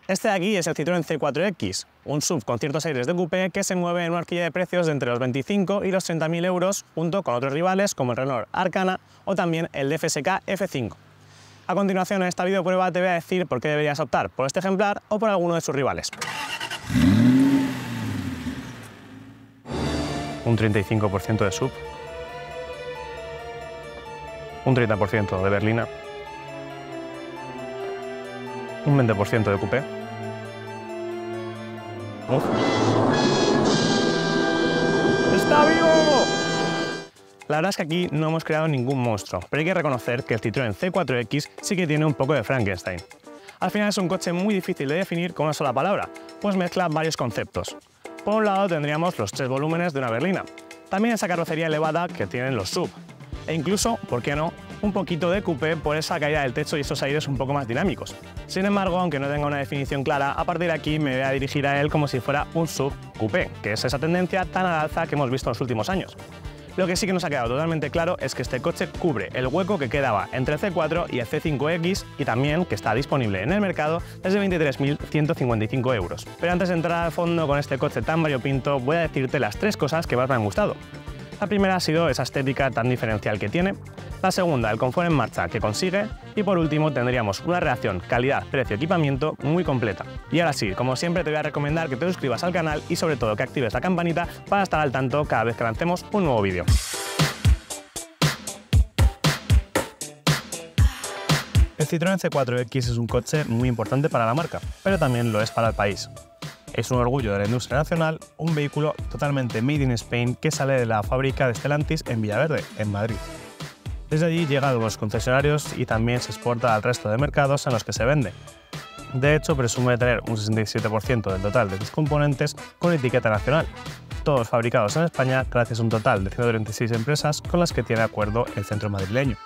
Este de aquí es el Citroën C4X, un SUV con ciertos aires de coupé que se mueve en una horquilla de precios de entre los 25 y los 30.000 euros, junto con otros rivales como el Renault Arcana o también el DFSK F5. A continuación, en esta videoprueba te voy a decir por qué deberías optar por este ejemplar o por alguno de sus rivales. Un 35% de SUV, un 30% de berlina, un 20% de coupé. ¡Uf! ¡Está vivo! La verdad es que aquí no hemos creado ningún monstruo, pero hay que reconocer que el Citroën C4X sí que tiene un poco de Frankenstein. Al final es un coche muy difícil de definir con una sola palabra, pues mezcla varios conceptos. Por un lado tendríamos los 3 volúmenes de una berlina, también esa carrocería elevada que tienen los SUV, e incluso, ¿por qué no?, un poquito de coupé por esa caída del techo y esos aires un poco más dinámicos. Sin embargo, aunque no tenga una definición clara, a partir de aquí me voy a dirigir a él como si fuera un SUV coupé, que es esa tendencia tan al alza que hemos visto en los últimos años. Lo que sí que nos ha quedado totalmente claro es que este coche cubre el hueco que quedaba entre el C4 y el C5X y también que está disponible en el mercado desde 23.155 euros. Pero antes de entrar al fondo con este coche tan variopinto, voy a decirte las 3 cosas que más me han gustado. La primera ha sido esa estética tan diferencial que tiene, la segunda el confort en marcha que consigue y por último tendríamos una relación calidad-precio-equipamiento muy completa. Y ahora sí, como siempre te voy a recomendar que te suscribas al canal y sobre todo que actives la campanita para estar al tanto cada vez que lancemos un nuevo vídeo. El Citroën C4X es un coche muy importante para la marca, pero también lo es para el país. Es un orgullo de la industria nacional, un vehículo totalmente made in Spain que sale de la fábrica de Stellantis en Villaverde, en Madrid. Desde allí llega a los concesionarios y también se exporta al resto de mercados en los que se vende. De hecho, presume tener un 67% del total de sus componentes con etiqueta nacional, todos fabricados en España gracias a un total de 136 empresas con las que tiene acuerdo el centro madrileño.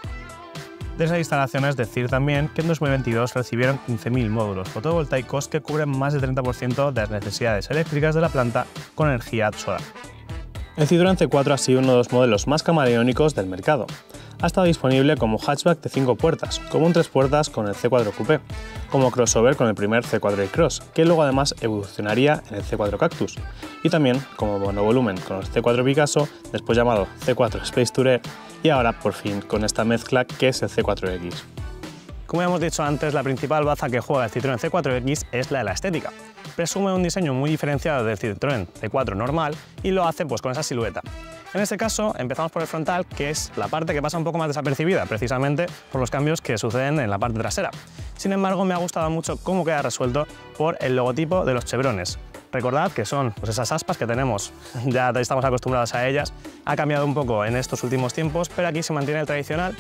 De esas instalaciones, decir también que en 2022 recibieron 15.000 módulos fotovoltaicos que cubren más del 30% de las necesidades eléctricas de la planta con energía solar. El Citroën C4 ha sido uno de los modelos más camaleónicos del mercado. Ha estado disponible como hatchback de 5 puertas, como un 3 puertas con el C4 Coupé, como crossover con el primer C4 E-Cross, que luego además evolucionaría en el C4 Cactus, y también como monovolumen con el C4 Picasso, después llamado C4 Space Tourer, y ahora por fin con esta mezcla que es el C4X. Como ya hemos dicho antes, la principal baza que juega el Citroën C4X es la de la estética. Presume un diseño muy diferenciado del Citroën C4 normal y lo hace pues con esa silueta. En este caso empezamos por el frontal, que es la parte que pasa un poco más desapercibida, precisamente por los cambios que suceden en la parte trasera. Sin embargo, me ha gustado mucho cómo queda resuelto por el logotipo de los chevrones. Recordad que son pues, esas aspas que tenemos, ya estamos acostumbrados a ellas, ha cambiado un poco en estos últimos tiempos, pero aquí se mantiene el tradicional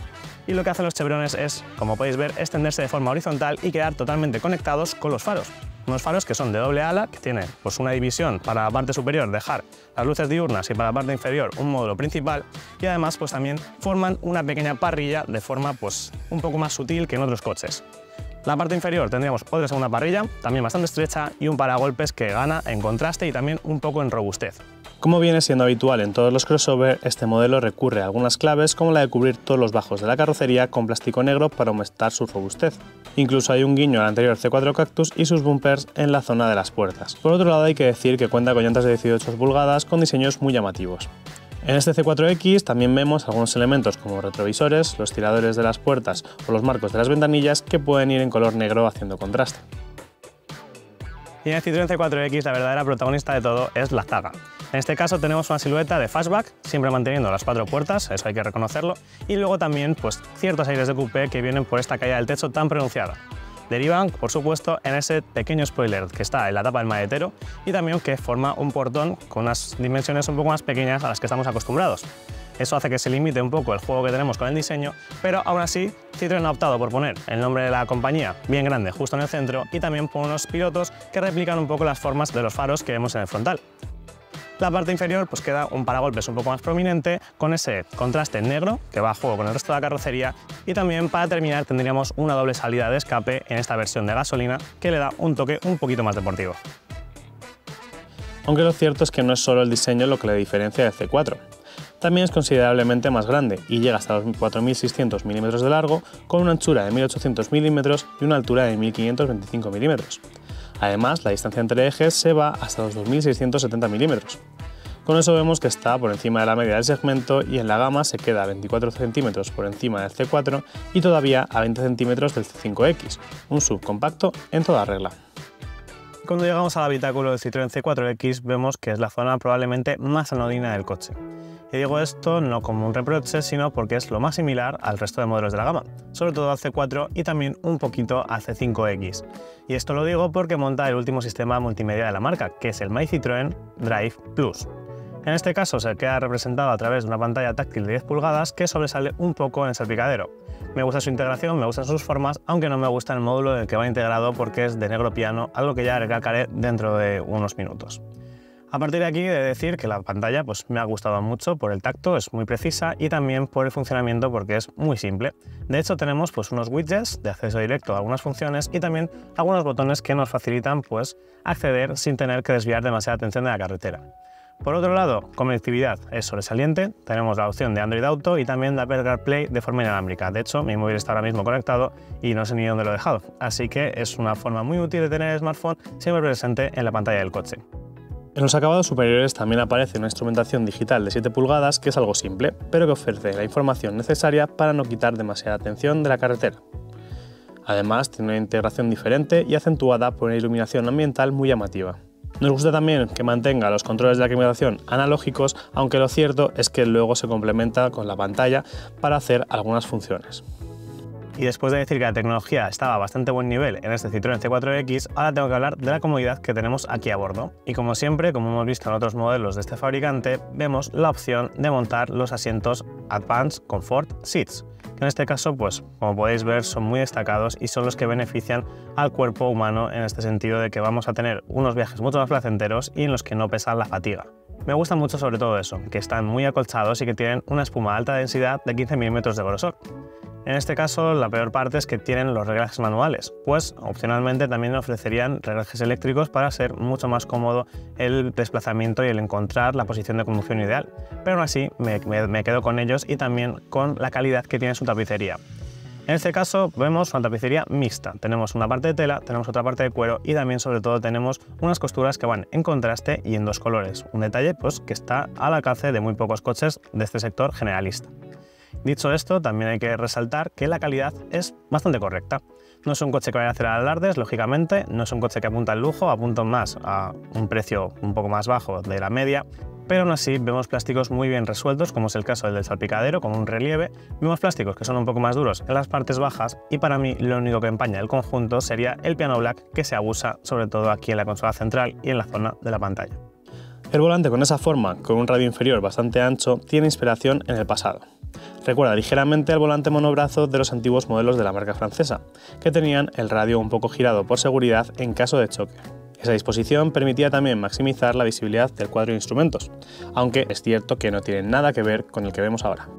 y lo que hacen los chevrones es, como podéis ver, extenderse de forma horizontal y quedar totalmente conectados con los faros. Unos faros que son de doble ala, que tienen pues, una división para la parte superior dejar las luces diurnas y para la parte inferior un módulo principal y además pues, también forman una pequeña parrilla de forma pues, un poco más sutil que en otros coches. En la parte inferior tendríamos otra segunda parrilla, también bastante estrecha y un paragolpes que gana en contraste y también un poco en robustez. Como viene siendo habitual en todos los crossover, este modelo recurre a algunas claves como la de cubrir todos los bajos de la carrocería con plástico negro para aumentar su robustez. Incluso hay un guiño al anterior C4 Cactus y sus bumpers en la zona de las puertas. Por otro lado hay que decir que cuenta con llantas de 18 pulgadas con diseños muy llamativos. En este C4X también vemos algunos elementos como retrovisores, los tiradores de las puertas o los marcos de las ventanillas que pueden ir en color negro haciendo contraste. Y en el Citroën C4X la verdadera protagonista de todo es la zaga. En este caso tenemos una silueta de fastback, siempre manteniendo las 4 puertas, eso hay que reconocerlo, y luego también pues, ciertos aires de coupé que vienen por esta caída del techo tan pronunciada. Derivan, por supuesto, en ese pequeño spoiler que está en la tapa del maletero y también que forma un portón con unas dimensiones un poco más pequeñas a las que estamos acostumbrados. Eso hace que se limite un poco el juego que tenemos con el diseño, pero aún así Citroën ha optado por poner el nombre de la compañía bien grande justo en el centro y también por unos pilotos que replican un poco las formas de los faros que vemos en el frontal. La parte inferior pues queda un paragolpes un poco más prominente con ese contraste negro que va a juego con el resto de la carrocería y también para terminar tendríamos una doble salida de escape en esta versión de gasolina que le da un toque un poquito más deportivo. Aunque lo cierto es que no es solo el diseño lo que le diferencia del C4. También es considerablemente más grande y llega hasta los 4.600 mm de largo con una anchura de 1.800 mm y una altura de 1.525 mm. Además, la distancia entre ejes se va hasta los 2670 mm. Con eso vemos que está por encima de la media del segmento y en la gama se queda a 24 centímetros por encima del C4 y todavía a 20 centímetros del C5X, un SUV compacto en toda regla. Cuando llegamos al habitáculo del Citroën C4X vemos que es la zona probablemente más anodina del coche. Y digo esto no como un reproche, sino porque es lo más similar al resto de modelos de la gama, sobre todo al C4 y también un poquito al C5X. Y esto lo digo porque monta el último sistema multimedia de la marca, que es el MyCitroën Drive Plus. En este caso se queda representado a través de una pantalla táctil de 10 pulgadas que sobresale un poco en el salpicadero. Me gusta su integración, me gustan sus formas, aunque no me gusta el módulo en el que va integrado porque es de negro piano, algo que ya recalcaré dentro de unos minutos. A partir de aquí he de decir que la pantalla me ha gustado mucho por el tacto, es muy precisa y también por el funcionamiento porque es muy simple. De hecho tenemos unos widgets de acceso directo a algunas funciones y también algunos botones que nos facilitan acceder sin tener que desviar demasiada atención de la carretera. Por otro lado, conectividad es sobresaliente, tenemos la opción de Android Auto y también de Apple CarPlay de forma inalámbrica. De hecho, mi móvil está ahora mismo conectado y no sé ni dónde lo he dejado, así que es una forma muy útil de tener el smartphone siempre presente en la pantalla del coche. En los acabados superiores también aparece una instrumentación digital de 7 pulgadas que es algo simple, pero que ofrece la información necesaria para no quitar demasiada atención de la carretera. Además, tiene una integración diferente y acentuada por una iluminación ambiental muy llamativa. Nos gusta también que mantenga los controles de la climatización analógicos, aunque lo cierto es que luego se complementa con la pantalla para hacer algunas funciones. Y después de decir que la tecnología estaba a bastante buen nivel en este Citroën C4X, ahora tengo que hablar de la comodidad que tenemos aquí a bordo. Y como siempre, como hemos visto en otros modelos de este fabricante, vemos la opción de montar los asientos Advanced Comfort Seats, que en este caso, como podéis ver, son muy destacados y son los que benefician al cuerpo humano en este sentido de que vamos a tener unos viajes mucho más placenteros y en los que no pesa la fatiga. Me gusta mucho sobre todo eso, que están muy acolchados y que tienen una espuma de alta densidad de 15 mm de grosor. En este caso, la peor parte es que tienen los reglajes manuales, opcionalmente también ofrecerían reglajes eléctricos para ser mucho más cómodo el desplazamiento y el encontrar la posición de conducción ideal. Pero aún así me quedo con ellos y también con la calidad que tiene su tapicería. En este caso vemos una tapicería mixta, tenemos una parte de tela, tenemos otra parte de cuero y también sobre todo tenemos unas costuras que van en contraste y en dos colores, un detalle que está al alcance de muy pocos coches de este sector generalista. Dicho esto, también hay que resaltar que la calidad es bastante correcta. No es un coche que vaya a hacer alardes, lógicamente, no es un coche que apunta al lujo, apunta más a un precio un poco más bajo de la media, pero aún así vemos plásticos muy bien resueltos, como es el caso del salpicadero, con un relieve, vemos plásticos que son un poco más duros en las partes bajas y para mí lo único que empaña el conjunto sería el piano black que se abusa sobre todo aquí en la consola central y en la zona de la pantalla. El volante con esa forma, con un radio inferior bastante ancho, tiene inspiración en el pasado. Recuerda ligeramente al volante monobrazo de los antiguos modelos de la marca francesa, que tenían el radio un poco girado por seguridad en caso de choque. Esa disposición permitía también maximizar la visibilidad del cuadro de instrumentos, aunque es cierto que no tiene nada que ver con el que vemos ahora.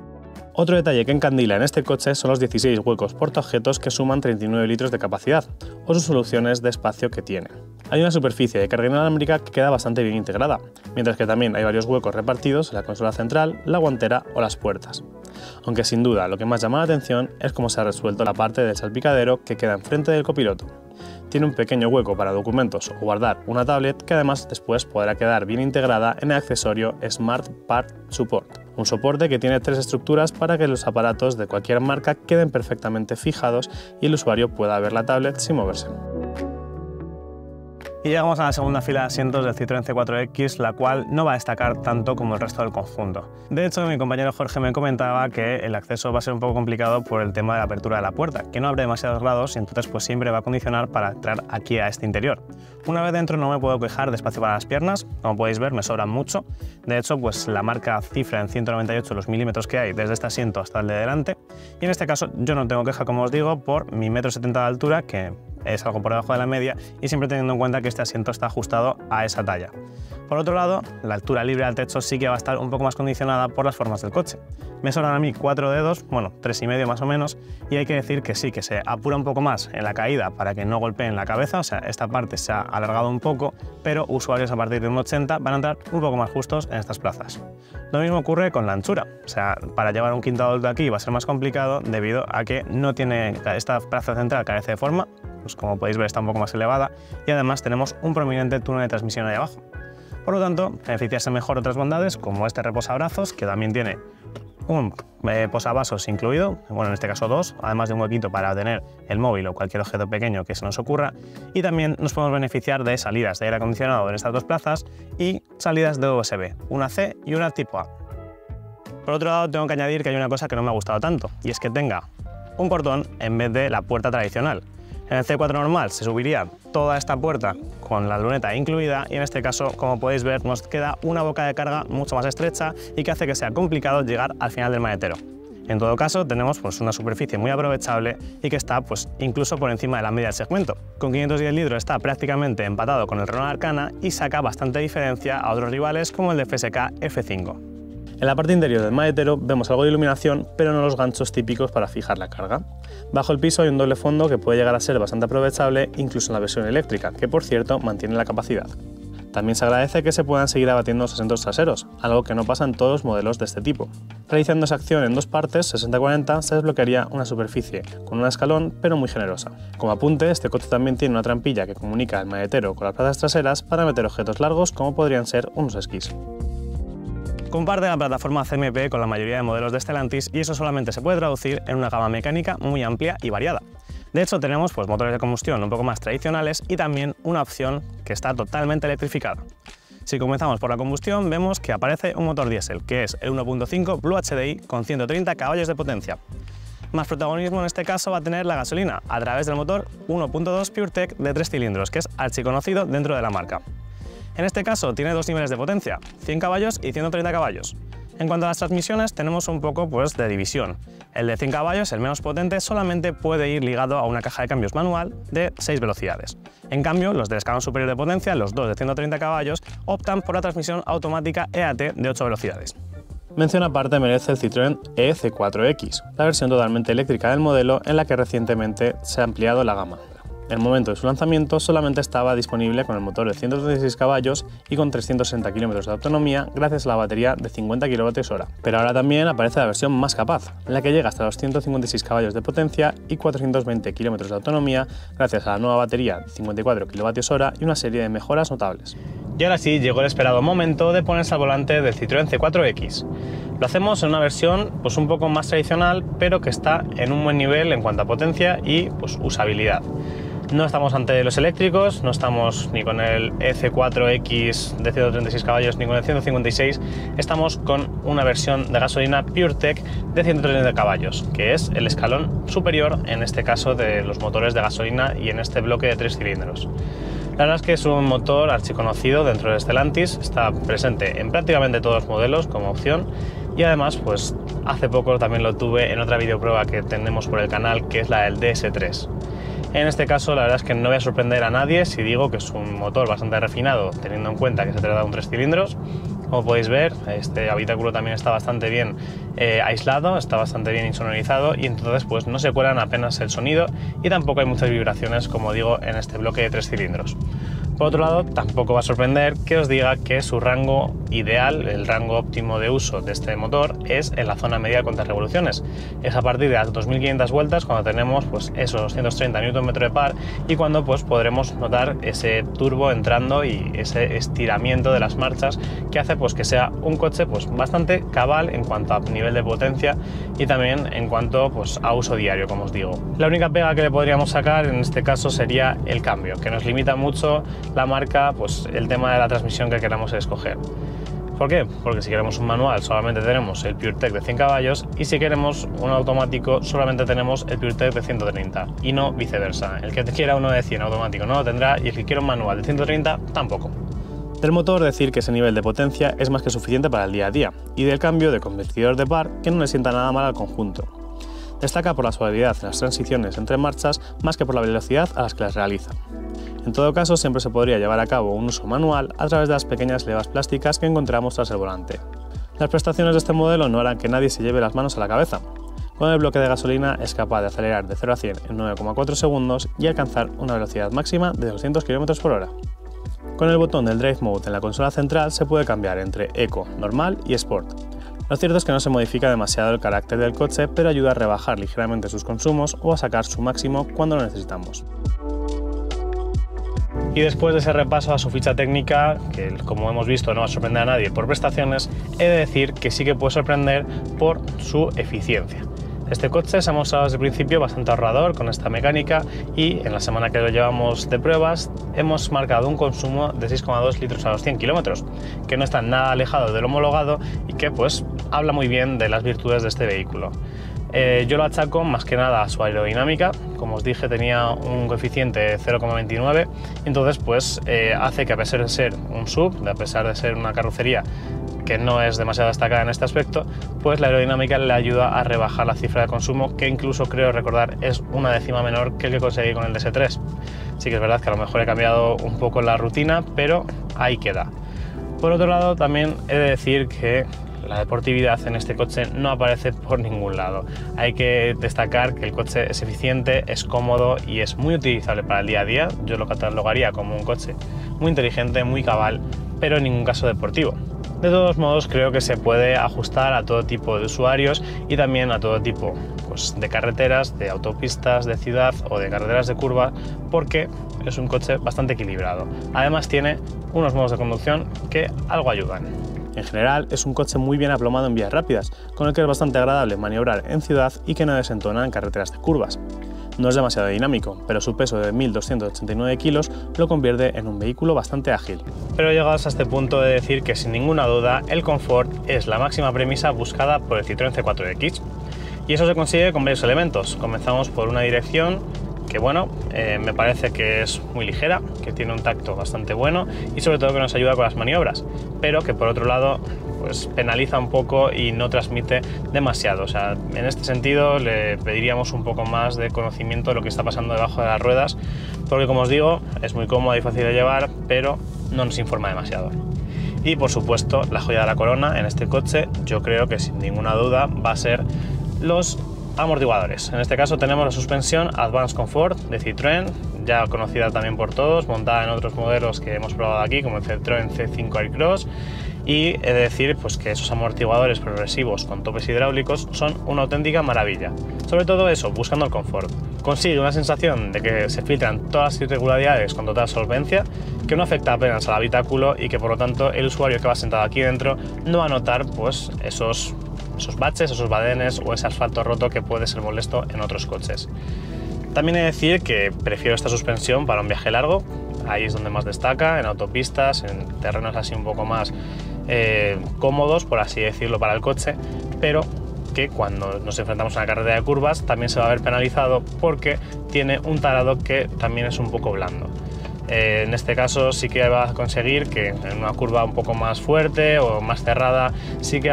Otro detalle que encandila en este coche son los 16 huecos portaobjetos que suman 39 litros de capacidad, o sus soluciones de espacio que tienen. Hay una superficie de carga inalámbrica que queda bastante bien integrada, mientras que también hay varios huecos repartidos en la consola central, la guantera o las puertas. Aunque sin duda lo que más llama la atención es cómo se ha resuelto la parte del salpicadero que queda enfrente del copiloto. Tiene un pequeño hueco para documentos o guardar una tablet que además después podrá quedar bien integrada en el accesorio Smart Part Support, un soporte que tiene 3 estructuras para que los aparatos de cualquier marca queden perfectamente fijados y el usuario pueda ver la tablet sin moverse. Y llegamos a la segunda fila de asientos del Citroën C4X, la cual no va a destacar tanto como el resto del conjunto. De hecho, mi compañero Jorge me comentaba que el acceso va a ser un poco complicado por el tema de la apertura de la puerta, que no abre demasiados grados y entonces siempre va a condicionar para entrar aquí a este interior. Una vez dentro no me puedo quejar de espacio para las piernas, como podéis ver me sobran mucho. De hecho, la marca cifra en 198 los milímetros que hay desde este asiento hasta el de delante. Y en este caso yo no tengo queja, como os digo, por mi 1,70 m de altura, que es algo por debajo de la media, y siempre teniendo en cuenta que este asiento está ajustado a esa talla. Por otro lado, la altura libre al techo sí que va a estar un poco más condicionada por las formas del coche. Me sobran a mí 4 dedos, 3,5 más o menos, y hay que decir que sí, que se apura un poco más en la caída para que no golpeen la cabeza, o sea, esta parte se ha alargado un poco, pero usuarios a partir de 1,80 van a entrar un poco más justos en estas plazas. Lo mismo ocurre con la anchura, o sea, para llevar un quinto adulto aquí va a ser más complicado debido a que no tiene esta plaza central, carece de forma, pues como podéis ver está un poco más elevada y además tenemos un prominente túnel de transmisión ahí abajo. Por lo tanto, beneficiarse mejor otras bondades como este reposabrazos, que también tiene un posavasos incluido, bueno, en este caso dos, además de un huequito para tener el móvil o cualquier objeto pequeño que se nos ocurra, y también nos podemos beneficiar de salidas de aire acondicionado en estas dos plazas y salidas de USB, una C y una tipo A. Por otro lado, tengo que añadir que hay una cosa que no me ha gustado tanto, y es que tenga un portón en vez de la puerta tradicional. En el C4 normal se subiría toda esta puerta con la luneta incluida y en este caso, como podéis ver, nos queda una boca de carga mucho más estrecha y que hace que sea complicado llegar al final del maletero. En todo caso, tenemos pues, una superficie muy aprovechable y que está pues, incluso por encima de la media del segmento. Con 510 litros está prácticamente empatado con el Renault Arcana y saca bastante diferencia a otros rivales como el de FSK F5. En la parte interior del maletero vemos algo de iluminación, pero no los ganchos típicos para fijar la carga. Bajo el piso hay un doble fondo que puede llegar a ser bastante aprovechable, incluso en la versión eléctrica, que por cierto mantiene la capacidad. También se agradece que se puedan seguir abatiendo los asientos traseros, algo que no pasa en todos los modelos de este tipo. Realizando esa acción en dos partes, 60-40, se desbloquearía una superficie con un escalón, pero muy generosa. Como apunte, este coche también tiene una trampilla que comunica el maletero con las plazas traseras para meter objetos largos como podrían ser unos esquís. Comparte la plataforma CMP con la mayoría de modelos de Stellantis y eso solamente se puede traducir en una gama mecánica muy amplia y variada. De hecho, tenemos pues, motores de combustión un poco más tradicionales y también una opción que está totalmente electrificada. Si comenzamos por la combustión, vemos que aparece un motor diésel, que es el 1.5 Blue HDI con 130 caballos de potencia. Más protagonismo en este caso va a tener la gasolina a través del motor 1.2 PureTech de 3 cilindros, que es archiconocido dentro de la marca. En este caso tiene dos niveles de potencia, 100 caballos y 130 caballos. En cuanto a las transmisiones tenemos un poco pues, de división. El de 100 caballos, el menos potente, solamente puede ir ligado a una caja de cambios manual de 6 velocidades. En cambio, los del escalón superior de potencia, los dos de 130 caballos, optan por la transmisión automática EAT de 8 velocidades. Mención aparte merece el Citroën EC4X, la versión totalmente eléctrica del modelo en la que recientemente se ha ampliado la gama. En el momento de su lanzamiento solamente estaba disponible con el motor de 136 caballos y con 360 km de autonomía gracias a la batería de 50 kWh. Pero ahora también aparece la versión más capaz, en la que llega hasta los 156 caballos de potencia y 420 km de autonomía gracias a la nueva batería de 54 kWh y una serie de mejoras notables. Y ahora sí, llegó el esperado momento de ponerse al volante del Citroën C4X. Lo hacemos en una versión pues, un poco más tradicional, pero que está en un buen nivel en cuanto a potencia y pues, usabilidad. No estamos ante los eléctricos, no estamos ni con el EC4X de 136 caballos ni con el 156, estamos con una versión de gasolina PureTech de 130 caballos, que es el escalón superior en este caso de los motores de gasolina y en este bloque de 3 cilindros. La verdad es que es un motor archiconocido dentro de Stellantis, está presente en prácticamente todos los modelos como opción y además pues hace poco también lo tuve en otra videoprueba que tenemos por el canal, que es la del DS3. En este caso la verdad es que no voy a sorprender a nadie si digo que es un motor bastante refinado teniendo en cuenta que se trata de un 3 cilindros. Como podéis ver, este habitáculo también está bastante bien aislado, está bastante bien insonorizado y entonces pues no se cuelan apenas el sonido y tampoco hay muchas vibraciones, como digo, en este bloque de 3 cilindros. Por otro lado, tampoco va a sorprender que os diga que su rango ideal, el rango óptimo de uso de este motor, es en la zona media de contrarrevoluciones. Es a partir de las 2500 vueltas cuando tenemos pues, esos 230 Nm de par y cuando pues, podremos notar ese turbo entrando y ese estiramiento de las marchas que hace pues, que sea un coche pues, bastante cabal en cuanto a nivel de potencia y también en cuanto pues, a uso diario, como os digo. La única pega que le podríamos sacar en este caso sería el cambio, que nos limita mucho la marca, pues el tema de la transmisión que queramos escoger. ¿Por qué? Porque si queremos un manual solamente tenemos el PureTech de 100 caballos y si queremos un automático solamente tenemos el PureTech de 130 y no viceversa. El que quiera uno de 100 automático no lo tendrá y el que quiera un manual de 130 tampoco. Del motor decir que ese nivel de potencia es más que suficiente para el día a día y del cambio de convertidor de par que no le sienta nada mal al conjunto. Destaca por la suavidad en las transiciones entre marchas más que por la velocidad a las que las realiza. En todo caso, siempre se podría llevar a cabo un uso manual a través de las pequeñas levas plásticas que encontramos tras el volante. Las prestaciones de este modelo no harán que nadie se lleve las manos a la cabeza. Con el bloque de gasolina es capaz de acelerar de 0 a 100 en 9,4 segundos y alcanzar una velocidad máxima de 200 km/h. Con el botón del Drive Mode en la consola central se puede cambiar entre Eco, Normal y Sport. Lo cierto es que no se modifica demasiado el carácter del coche, pero ayuda a rebajar ligeramente sus consumos o a sacar su máximo cuando lo necesitamos. Y después de ese repaso a su ficha técnica, que como hemos visto no va a sorprender a nadie por prestaciones, he de decir que sí que puede sorprender por su eficiencia. Este coche se ha mostrado desde el principio bastante ahorrador con esta mecánica y en la semana que lo llevamos de pruebas hemos marcado un consumo de 6,2 litros a los 100 kilómetros, que no está nada alejado del homologado y que pues habla muy bien de las virtudes de este vehículo. Yo lo achaco más que nada a su aerodinámica. Como os dije, tenía un coeficiente de 0,29 y entonces pues hace que, a pesar de ser un SUV, a pesar de ser una carrocería que no es demasiado destacada en este aspecto, pues la aerodinámica le ayuda a rebajar la cifra de consumo, que incluso creo recordar es una décima menor que el que conseguí con el DS3. Sí que es verdad que a lo mejor he cambiado un poco la rutina, pero ahí queda. Por otro lado, también he de decir que la deportividad en este coche no aparece por ningún lado. Hay que destacar que el coche es eficiente, es cómodo y es muy utilizable para el día a día. Yo lo catalogaría como un coche muy inteligente, muy cabal, pero en ningún caso deportivo. De todos modos, creo que se puede ajustar a todo tipo de usuarios y también a todo tipo pues, de carreteras, de autopistas, de ciudad o de carreteras de curva, porque es un coche bastante equilibrado. Además tiene unos modos de conducción que algo ayudan. En general es un coche muy bien aplomado en vías rápidas, con el que es bastante agradable maniobrar en ciudad y que no desentona en carreteras de curvas. No es demasiado dinámico, pero su peso de 1.289 kilos lo convierte en un vehículo bastante ágil. Pero llegados a este punto de decir que sin ninguna duda el confort es la máxima premisa buscada por el Citroën C4X. Y eso se consigue con varios elementos. Comenzamos por una dirección que bueno, me parece que es muy ligera, que tiene un tacto bastante bueno y sobre todo que nos ayuda con las maniobras, pero que por otro lado pues penaliza un poco y no transmite demasiado. O sea, en este sentido le pediríamos un poco más de conocimiento de lo que está pasando debajo de las ruedas, porque como os digo, es muy cómoda y fácil de llevar, pero no nos informa demasiado. Y por supuesto, la joya de la corona en este coche, yo creo que sin ninguna duda va a ser los amortiguadores. En este caso tenemos la suspensión Advanced Comfort de Citroën, ya conocida también por todos, montada en otros modelos que hemos probado aquí, como el Citroën C5 Aircross, y he de decir pues, que esos amortiguadores progresivos con topes hidráulicos son una auténtica maravilla. Sobre todo eso, buscando el confort. Consigue una sensación de que se filtran todas las irregularidades con total solvencia, que no afecta apenas al habitáculo y que por lo tanto el usuario que va sentado aquí dentro no va a notar pues, esos baches, esos badenes o ese asfalto roto que puede ser molesto en otros coches. También he de decir que prefiero esta suspensión para un viaje largo, ahí es donde más destaca, en autopistas, en terrenos así un poco más cómodos, por así decirlo, para el coche, pero que cuando nos enfrentamos a una carretera de curvas también se va a ver penalizado porque tiene un tarado que también es un poco blando. En este caso sí que va a conseguir que en una curva un poco más fuerte o más cerrada sí que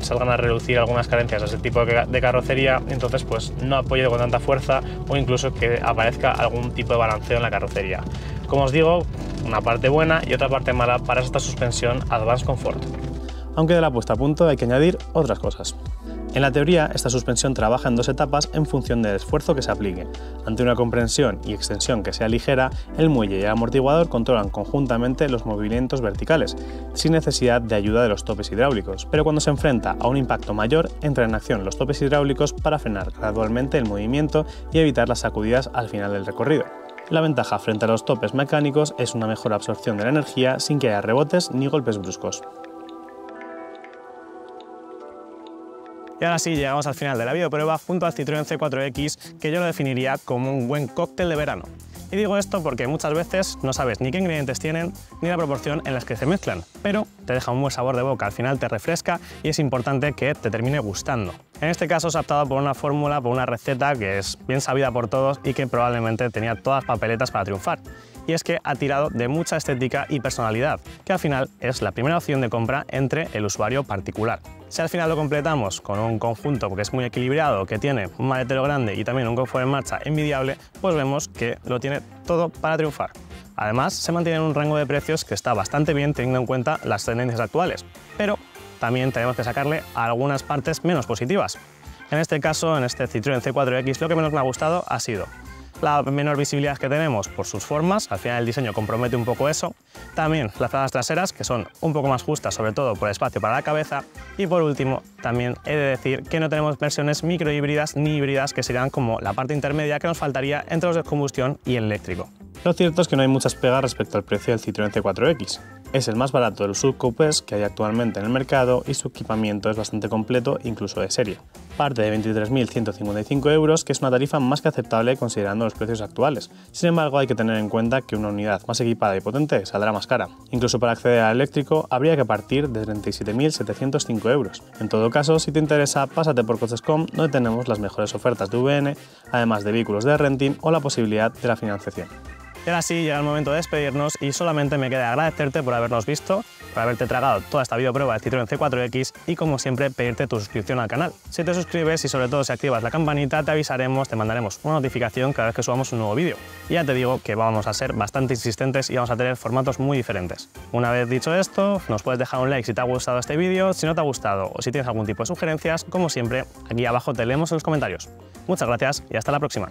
salgan a relucir algunas carencias de ese tipo de carrocería, entonces pues no apoye con tanta fuerza o incluso que aparezca algún tipo de balanceo en la carrocería. Como os digo, una parte buena y otra parte mala para esta suspensión Advanced Comfort. Aunque de la puesta a punto hay que añadir otras cosas. En la teoría, esta suspensión trabaja en dos etapas en función del esfuerzo que se aplique. Ante una comprensión y extensión que sea ligera, el muelle y el amortiguador controlan conjuntamente los movimientos verticales, sin necesidad de ayuda de los topes hidráulicos, pero cuando se enfrenta a un impacto mayor, entran en acción los topes hidráulicos para frenar gradualmente el movimiento y evitar las sacudidas al final del recorrido. La ventaja frente a los topes mecánicos es una mejor absorción de la energía sin que haya rebotes ni golpes bruscos. Y ahora sí, llegamos al final de la videoprueba junto al Citroën C4X, que yo lo definiría como un buen cóctel de verano. Y digo esto porque muchas veces no sabes ni qué ingredientes tienen ni la proporción en las que se mezclan, pero te deja un buen sabor de boca, al final te refresca y es importante que te termine gustando. En este caso se ha optado por una fórmula, por una receta que es bien sabida por todos y que probablemente tenía todas las papeletas para triunfar. Y es que ha tirado de mucha estética y personalidad, que al final es la primera opción de compra entre el usuario particular. Si al final lo completamos con un conjunto porque es muy equilibrado, que tiene un maletero grande y también un confort en marcha envidiable, pues vemos que lo tiene todo para triunfar. Además, se mantiene en un rango de precios que está bastante bien teniendo en cuenta las tendencias actuales, pero también tenemos que sacarle algunas partes menos positivas. En este caso, en este Citroën C4X, lo que menos me ha gustado ha sido La menor visibilidad que tenemos por sus formas, al final el diseño compromete un poco eso. También las alas traseras, que son un poco más justas, sobre todo por espacio para la cabeza. Y por último, también he de decir que no tenemos versiones microhíbridas ni híbridas, que serían como la parte intermedia que nos faltaría entre los de combustión y el eléctrico. Lo cierto es que no hay muchas pegas respecto al precio del Citroën C4X. Es el más barato de los subcoupés que hay actualmente en el mercado y su equipamiento es bastante completo, incluso de serie. Parte de 23.155 €, que es una tarifa más que aceptable considerando los precios actuales. Sin embargo, hay que tener en cuenta que una unidad más equipada y potente saldrá más cara. Incluso para acceder al eléctrico habría que partir de 37.705 €. En todo caso, si te interesa, pásate por Coches.com, donde tenemos las mejores ofertas de VN, además de vehículos de renting o la posibilidad de la financiación. Y ahora sí, llega el momento de despedirnos y solamente me queda agradecerte por habernos visto, por haberte tragado toda esta videoprueba del Citroën C4X y, como siempre, pedirte tu suscripción al canal. Si te suscribes y sobre todo si activas la campanita, te avisaremos, te mandaremos una notificación cada vez que subamos un nuevo vídeo. Y ya te digo que vamos a ser bastante insistentes y vamos a tener formatos muy diferentes. Una vez dicho esto, nos puedes dejar un like si te ha gustado este vídeo, si no te ha gustado o si tienes algún tipo de sugerencias, como siempre, aquí abajo te leemos en los comentarios. Muchas gracias y hasta la próxima.